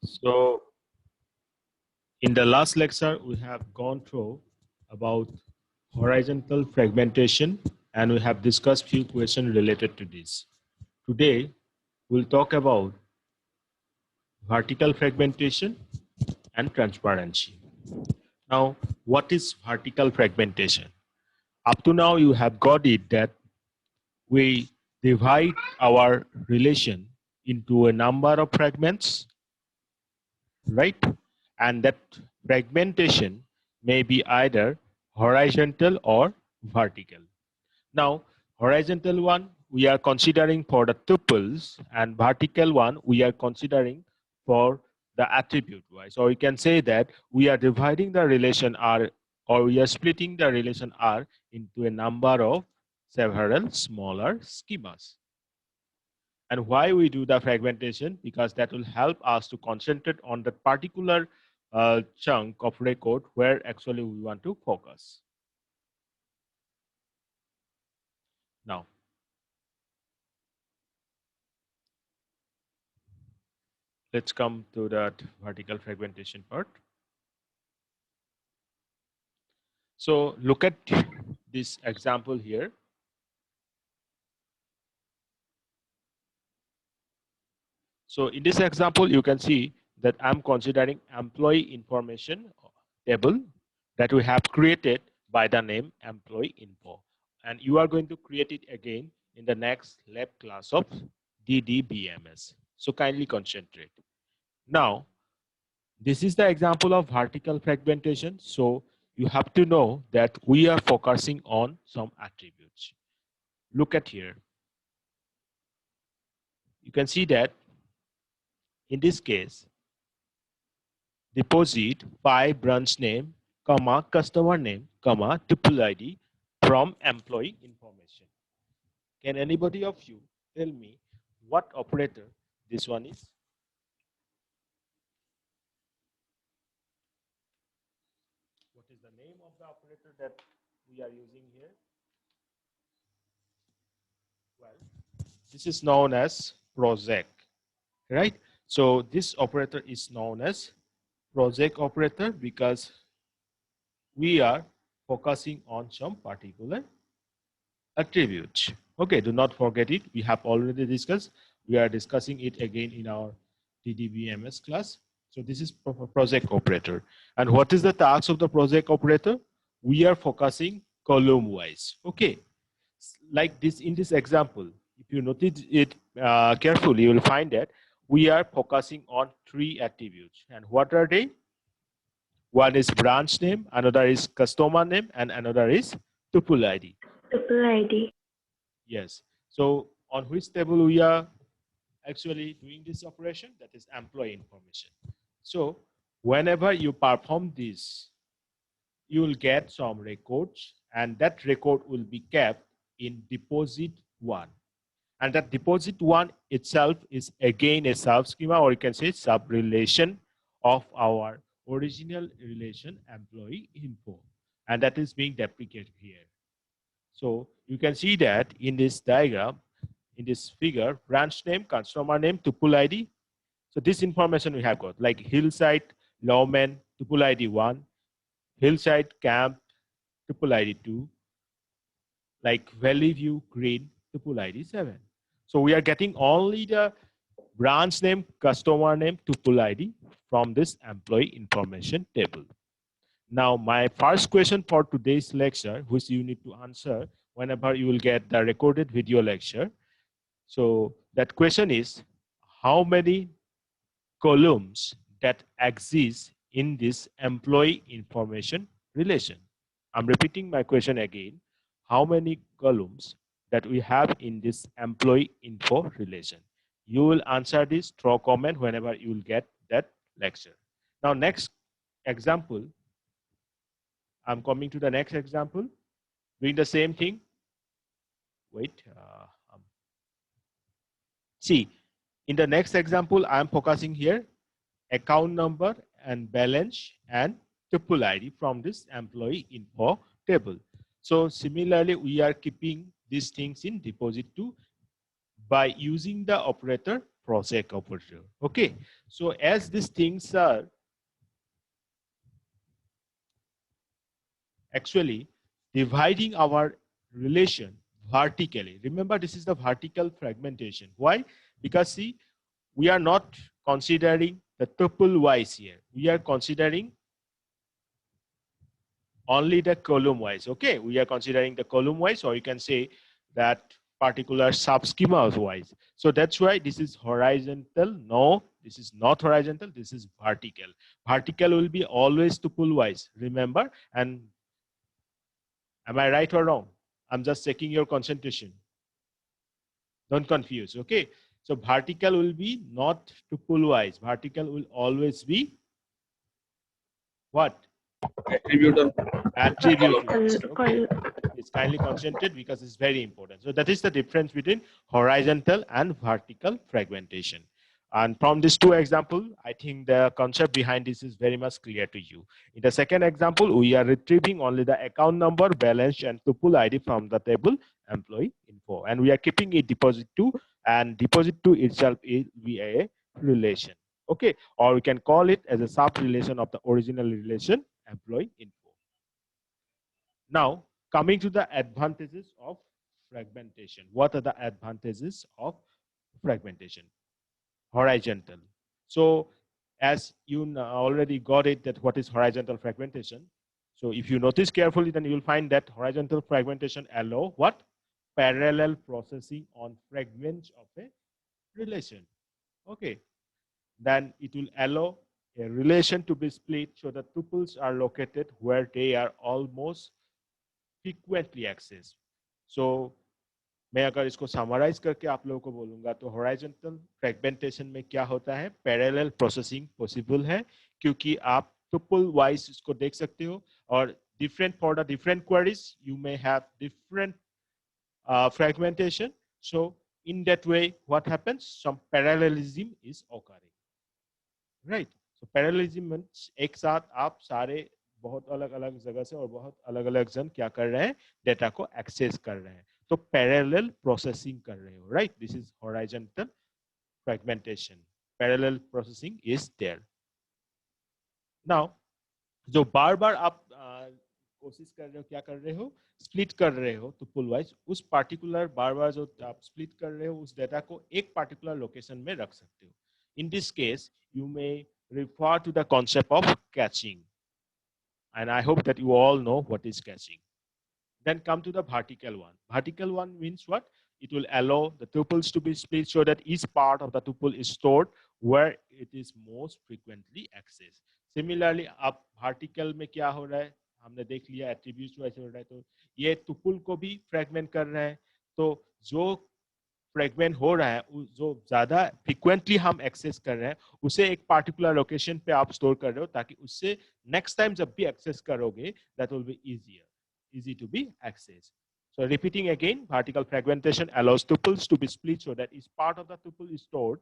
So in the last lecture, we have gone through about horizontal fragmentation and we have discussed few questions related to this. Today, we'll talk about vertical fragmentation and transparency. Now, what is vertical fragmentation? Up to now, you have got it that we divide our relation into a number of fragments, right? And that fragmentation may be either horizontal or vertical. Now, horizontal one we are considering for the tuples, and vertical one we are considering for the attribute wise. Or you can say that we are dividing the relation R, or we are splitting the relation R into a number of several smaller schemas. And why we do the fragmentation? Because that will help us to concentrate on that particular chunk of record where actually we want to focus. Now, let's come to that vertical fragmentation part. So look at this example here. So in this example, you can see that I'm considering employee information table that we have created by the name employee info. And you are going to create it again in the next lab class of DDBMS. So kindly concentrate. Now, this is the example of vertical fragmentation. So you have to know that we are focusing on some attributes. Look at here. You can see that in this case, deposit by branch name, comma, customer name, comma, tuple ID from employee information. Can anybody of you tell me what operator this one is? What is the name of the operator that we are using here? Well, this is known as project, right? So this operator is known as project operator because we are focusing on some particular attributes. Okay, do not forget it. We have already discussed. We are discussing it again in our DDBMS class. So this is project operator. And what is the task of the project operator? We are focusing column wise. Okay, like this in this example, if you notice it carefully, you will find that we are focusing on three attributes. And what are they? One is branch name, another is customer name, and another is tuple ID. Tuple ID. Yes. So on which table we are actually doing this operation? That is employee information. So whenever you perform this, you will get some records, and that record will be kept in deposit one. And that deposit one itself is again a sub schema, or you can say sub relation of our original relation employee info. And that is being deprecated here. So you can see that in this diagram, in this figure, branch name, customer name, tuple ID. So this information we have got, like Hillside, Lawman, tuple ID 1, Hillside, Camp, tuple ID 2, like Valley View, Green, tuple ID 7. So we are getting only the branch name, customer name, tuple ID from this employee information table. Now, my first question for today's lecture, which you need to answer whenever you will get the recorded video lecture. So that question is, how many columns that exist in this employee information relation? I'm repeating my question again. How many columns that we have in this employee info relation? You will answer this through comment whenever you will get that lecture. Now, next example, I'm coming to the next example, doing the same thing. Wait. See, in the next example, I'm focusing here account number and balance and tuple ID from this employee info table. So similarly, we are keeping these things in deposit 2 by using the operator project over here. Okay, so as these things are actually dividing our relation vertically. Remember, this is the vertical fragmentation. Why? Because see, we are not considering the tuple wise here. We are considering only the column wise. Okay, we are considering the column wise, or you can say that particular sub-schema wise. So that's why this is horizontal. No, this is not horizontal. This is vertical. Vertical will be always tuple wise. Remember, and am I right or wrong? I'm just checking your concentration. Don't confuse. Okay, so vertical will be not tuple wise. Vertical will always be what? Attribute. Attribute wise. Okay, it's kindly concentrate because it's very important. So that is the difference between horizontal and vertical fragmentation. And from these two examples, I think the concept behind this is very much clear to you. In the second example, we are retrieving only the account number, balance, and tuple ID from the table employee info, and we are keeping a deposit to, and deposit to itself is a relation. Okay, or we can call it as a sub relation of the original relation employee info. Now, coming to the advantages of fragmentation. What are the advantages of fragmentation? Horizontal. So, as you already got it, that what is horizontal fragmentation. So, if you notice carefully, then you will find that horizontal fragmentation allow what? Parallel processing on fragments of a relation. Okay. Then it will allow a relation to be split so the tuples are located where they are almost frequently accessed. So मैं अगर इसको summarise करके आप लोगों को बोलूंगा तो horizontal fragmentation में क्या होता है, पैरेलल प्रोसेसिंग पॉसिबल है क्योंकि आप ट्यूपल वाइज इसको देख सकते हो और different for the different queries you may have different fragmentation. So in that way what happens, some parallelism is occurring, right? So parallelism means एक साथ आप सारे बहुत अलग अलग जगह से और बहुत अलग अलग जन क्या कर रहे हैं, डेटा को एक्सेस कर रहे हैं, तो पैरेलल प्रोसेसिंग कर रहे हो, right? This is horizontal fragmentation. Parallel processing is there. Now जो बार बार आप कोशिश कर रहे हो, क्या कर रहे हो, स्प्लिट कर रहे हो तो पुल वाइज उस पार्टिकुलर बार बार जो आप स्प्लिट कर रहे हो उस डेटा को एक पार्टिकुलर लोकेशन में रख सकते हो. In this case you may refer to the concept of caching, and I hope that you all know what is caching. Then come to the vertical one. Vertical one means what? It will allow the tuples to be split so that each part of the tuple is stored where it is most frequently accessed. Similarly, अब vertical में क्या हो रहा है, हमने देख लिया attributes वैसे हो रहा है, तो ये tuple को भी fragment कर रहा है, तो जो फ्रेगमेंट हो रहा है जो ज्यादा फ्रीक्वेंटली हम एक्सेस कर रहे हैं उसे एक पार्टिकुलर लोकेशन पे आप स्टोर कर रहे हो ताकि उससे नेक्स्ट टाइम जब भी एक्सेस करोगे that will be easier, easy to be accessed. So repeating again, vertical fragmentation allows tuples to be split so that each part of the tuple is stored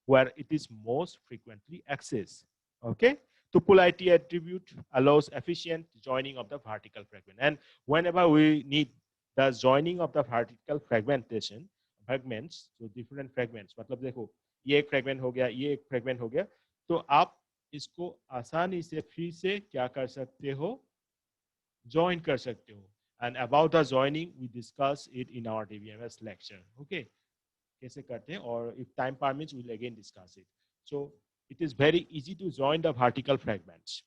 where it is most frequently accessed. Okay, tuple IT attribute allows efficient joining of the vertical fragment, and whenever we need the joining of the vertical fragmentation fragments, जो different fragments, मतलब देखो ये एक fragment हो गया, ये एक fragment हो गया, तो आप इसको आसानी से फिर से क्या कर सकते हो, ज्वाइन कर सकते हो. And about the joining we discuss it in our DBMS lecture. Okay, कैसे करते हैं और if time permits we will again discuss it. So it is very easy to join the vertical fragments.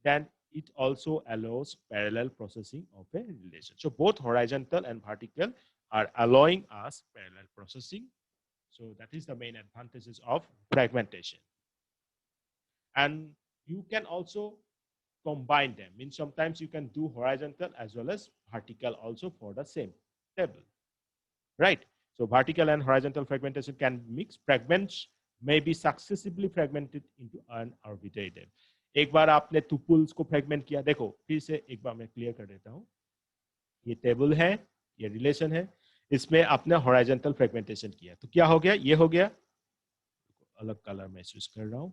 Then it also allows parallel processing of a relation. So both horizontal and vertical are allowing us parallel processing. So that is the main advantages of fragmentation. And you can also combine them. Means sometimes you can do horizontal as well as vertical also for the same table, right? So vertical and horizontal fragmentation can mix. Fragments may be successively fragmented into an arbitrary table. एक बार आपने tuples को fragment किया, देखो फिर से एक बार मैं clear कर देता हूं, ये टेबल है, ये रिलेशन है, इसमें आपने हॉरिजॉन्टल फ्रेगमेंटेशन किया तो क्या हो गया, ये हो गया, अलग कलर मैं चूज कर रहा हूं,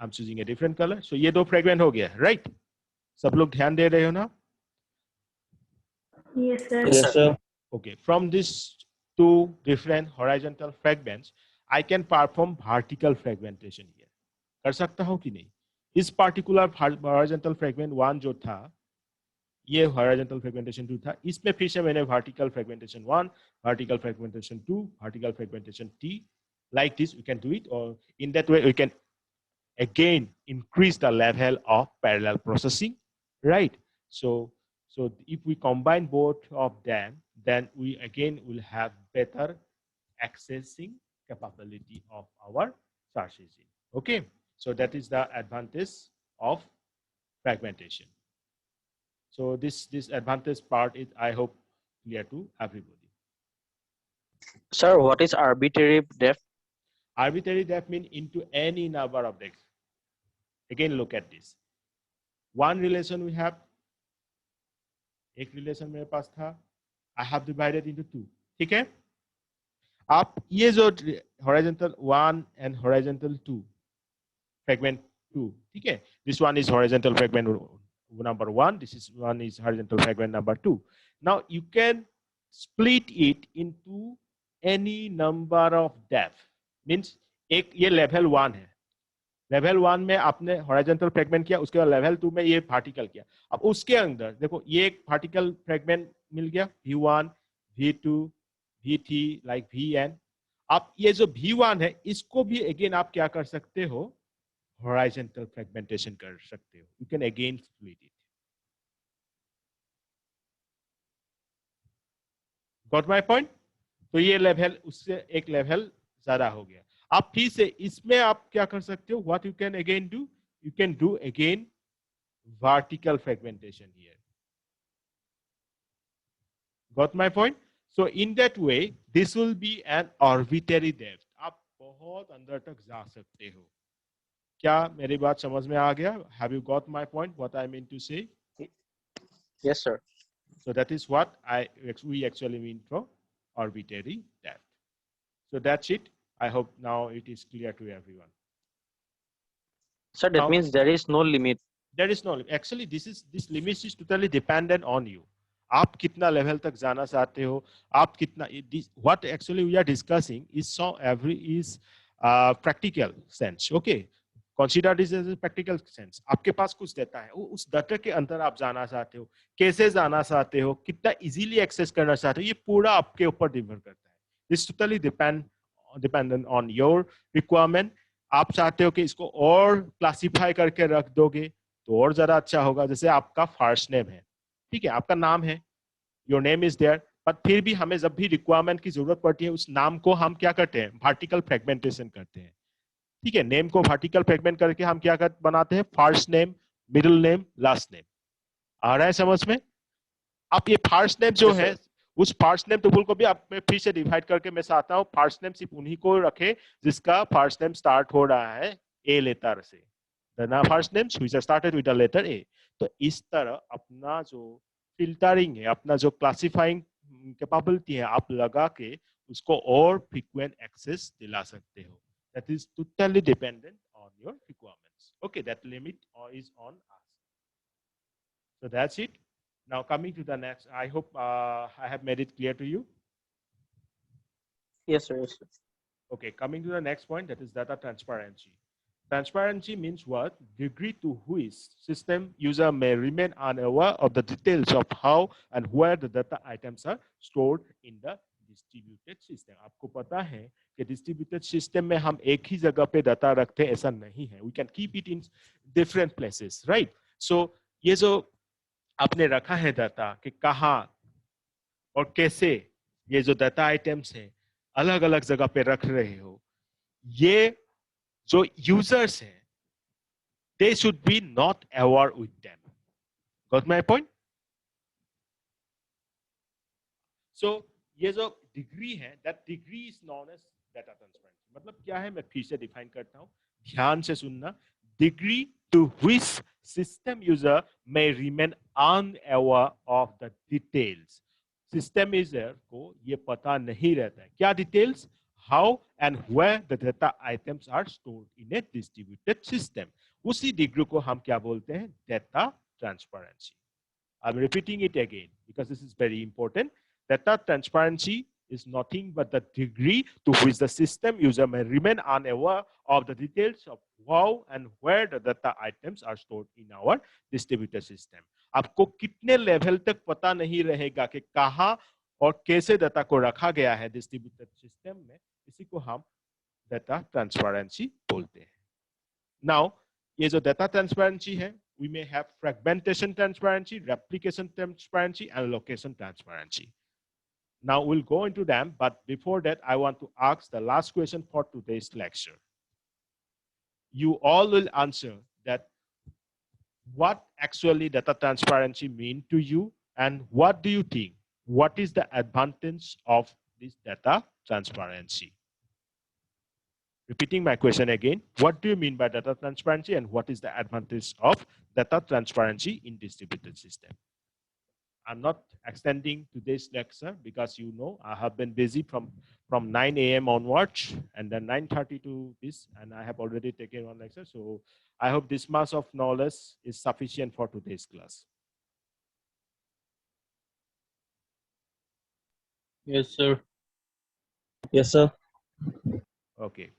I am choosing a different colour. So ये दो फ्रेगमेंट हो गया, राइट? सब लोग ध्यान दे रहे हो ना? Yes sir. Okay, from these two different horizontal fragments I can perform vertical fragmentation here. कर सकता हूँ कि नहीं? इस particular horizontal fragment 1 जो था, ये horizontal fragmentation 2 था, इसमें फिर से मैंने vertical fragmentation 1, vertical fragmentation 2, vertical fragmentation T, like this we can do it, or in that way we can again increase the level of parallel processing, right? So if we combine both of them, then we again will have better accessing capability of our search engine. Okay, so that is the advantage of fragmentation. So this advantage part is, I hope, clear to everybody. Sir, what is arbitrary depth? Arbitrary depth means into any number of decks. Again, look at this. One relation we have, एक relation मेरे पास था, I have divided into two. ठीक है? आप ये जो horizontal 1 and horizontal 2 fragment 2, ठीक है? This one is horizontal fragment number 1, this is one is horizontal fragment number 2. Now you can split it into any number of depth. Means एक ये level 1 है, लेवल 1 में आपने हॉरिजॉन्टल फ्रैगमेंट किया, उसके बाद लेवल 2 में ये वर्टिकल किया. अब उसके अंदर देखो ये एक वर्टिकल फ्रैगमेंट मिल गया, V1, V2, V3 like Vn. आप ये जो V1 है इसको भी अगेन आप क्या कर सकते हो, हॉरिजॉन्टल फ्रैगमेंटेशन कर सकते हो. You can again split it. Got my point? तो ये लेवल उससे एक लेवल ज्यादा हो गया. आप फिर से इसमें आप क्या कर सकते हो, what you can again do, you can do again vertical fragmentation here. Got my point? So in that way, this will be an arbitrary depth. आप बहुत अंदर तक जा सकते हो. क्या मेरी बात समझ में आ गया? Have you got my point? What I mean to say? Yes, sir. So that is what we actually mean for arbitrary depth. So that's it. I hope now it is clear to everyone. Sir, that means there is no limit. There is no limit. Actually, this limit is totally dependent on you. आप कितना level तक जाना चाहते हो, आप कितना, what actually we are discussing is practical sense. Okay, consider this as a practical sense. आपके पास कुछ डाटा है, उस डाटा के अंदर आप जाना चाहते हो, कैसे जाना चाहते हो, कितना इजीली एक्सेस करना चाहते हो, ये पूरा आपके ऊपर निर्भर करता है. This totally dependent on your requirement. आप चाहते हो कि इसको और क्लासिफाई करके रख दोगे तो और ज्यादा अच्छा होगा. जैसे आपका फर्स्ट नेम है, ठीक है, आपका नाम है, योर नेम इज देयर, पर फिर भी हमें जब भी रिक्वायरमेंट की जरूरत पड़ती है उस नाम को हम क्या करते हैं, वर्टिकल फ्रैगमेंटेशन करते हैं. ठीक है, नेम को वर्टिकल फ्रैगमेंट करके हम क्या बनाते हैं, first name, middle name, last name. आ रहा है समझ में? आप ये फर्स्ट नेम जो है, उस फर्स्ट नेम टेबल को भी आप फिर से डिवाइड करके मैं चाहता हूँ फर्स्ट नेम सिर्फ उन्हीं को रखे जिसका फर्स्ट नेम स्टार्ट हो रहा है ए लेटर से. The first names which are started with the letter A. तो इस तरह अपना जो फिल्टरिंग है, अपना जो क्लासिफाइंग कैपेबिलिटी है, आप लगा के उसको और फ्रीक्वेंट एक्सेस दिला सकते हो. That is totally dependent on your requirements. Okay, that limit is on us. So that's it. Now coming to the next, I hope I have made it clear to you. Yes, sir. Yes, sir. Okay, coming to the next point, that is data transparency. Transparency means what? Degree to which system user may remain unaware of the details of how and where the data items are stored in the distributed system. आपको पता है कि distributed system में हम एक ही जगह पे data रखते हैं, ऐसा नहीं है. We can keep it in different places, right? So ये जो आपने रखा है data कि कहाँ और कैसे ये जो data items हैं अलग अलग जगह पे रख रहे हो, ये जो users हैं, they should be not aware with them. Got my point? So ये जो degree है, that degree is known as data transparency. मतलब क्या है, मैं फिर से define करता हूँ, ध्यान से सुनना. Degree to which system user may remain unaware of the details. System user को ये पता नहीं रहता है क्या details, how and where the data items are stored in a distributed system. उसी degree को हम क्या बोलते हैं, data transparency. I'm repeating it again because this is very important. Data transparency is nothing but the degree to which the system user may remain unaware of the details of how and where the data items are stored in our distributed system. आपको कितने level तक पता नहीं रहेगा कि कहाँ और कैसे डाटा को रखा गया है डिस्ट्रीब्यूटेड सिस्टम में, इसी को हम डाटा ट्रांसपेरेंसी बोलते हैं. Now, ये जो डाटा ट्रांसपेरेंसी है, we may have fragmentation transparency, replication transparency, and location transparency. Now we'll go into them, but before that, I want to ask the last question for today's lecture. You all will answer that what actually data transparency mean to you, and what do you think? What is the advantage of this data transparency? Repeating my question again, what do you mean by data transparency and what is the advantage of data transparency in distributed system? I'm not extending today's lecture because you know I have been busy from 9 a.m. onwards and then 9:30 to this, and I have already taken one lecture. So I hope this much of knowledge is sufficient for today's class. Yes, sir. Yes, sir. Okay.